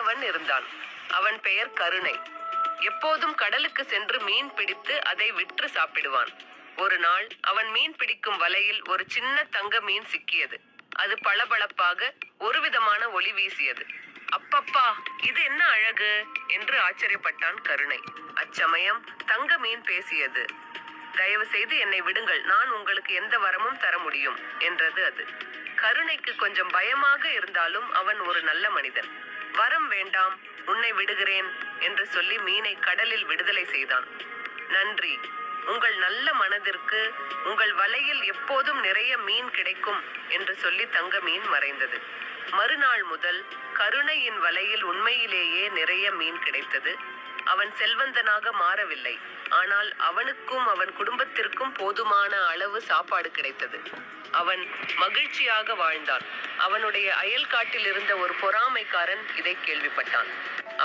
அவன் இருந்தான். அவன் பெயர் கருணை. எப்போதும் கடலுக்கு சென்று மீன் பிடித்து அதை விற்று சாப்பிடுவான். ஒரு நாள் அவன் மீன் பிடிக்கும் வலையில் ஒரு சின்ன தங்க மீன் சிக்கியது. அது பளபளப்பாக ஒருவிதமான ஒளி வீசியது. அப்பப்பா, இது என்ன அழகு என்று ஆச்சரியப்பட்டான் கருணை. அச்சமயம் தங்க மீன் பேசியது. தயவு செய்து என்னை விடுங்கள், நான் உங்களுக்கு எந்த வரமும் தர முடியும் என்றது அது. கருணைக்கு கொஞ்சம் பயமாக இருந்தாலும் அவன் ஒரு நல்ல மனிதன். வரம் வேண்டாம், உன்னை விடுகிறேன் என்று சொல்லி மீனை கடலில் விடுதலை செய்தான். நன்றி, உங்கள் நல்ல மனதிற்கு உங்கள் வலையில் எப்போதும் நிறைய மீன் கிடைக்கும் என்று சொல்லி தங்க மீன் மறைந்தது. மறுநாள் முதல் கருணையின் வலையில் உண்மையிலேயே நிறைய மீன் கிடைத்தது. அவன் செல்வந்தனாக மாறவில்லை, ஆனால் அவனுக்கும் அவன் குடும்பத்திற்கும் போதுமான அளவு சாப்பாடு கிடைத்தது. அவன் மகிழ்ச்சியாக வாழ்ந்தான். அவனுடைய அயல்காட்டில் இருந்த ஒரு பொறாமைக்காரன் இதை கேள்விப்பட்டான்.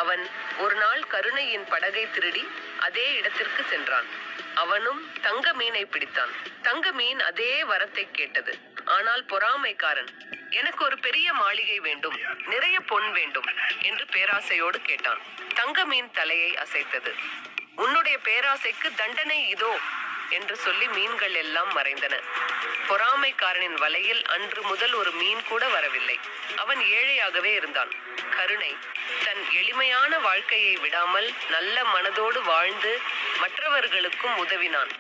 அவன் ஒரு நாள் கருணையின் படகை திருடி அதே இடத்திற்கு சென்றான். அவனும் தங்க மீனை பிடித்தான். தங்க மீன் அதே வரத்தை கேட்டது. ஆனால் பொறாமைக்காரன், எனக்கு ஒரு பெரிய மாளிகை வேண்டும், நிறைய பொன் வேண்டும் என்று பேராசையோடு கேட்டான். தங்க மீன் தலையை அசைத்தது. உன்னுடைய பேராசைக்கு தண்டனை இதோ என்று சொல்லி மீன்கள் எல்லாம் மறைந்தன. பொறாமைக்காரனின் வலையில் அன்று முதல் ஒரு மீன் கூட வரவில்லை. அவன் ஏழையாகவே இருந்தான். கருணை தன் எளிமையான வாழ்க்கையை விடாமல் நல்ல மனதோடு வாழ்ந்து மற்றவர்களுக்கும் உதவினான்.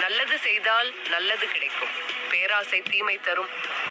நல்லது செய்தால் நல்லது கிடைக்கும். பேராசை தீமை தரும்.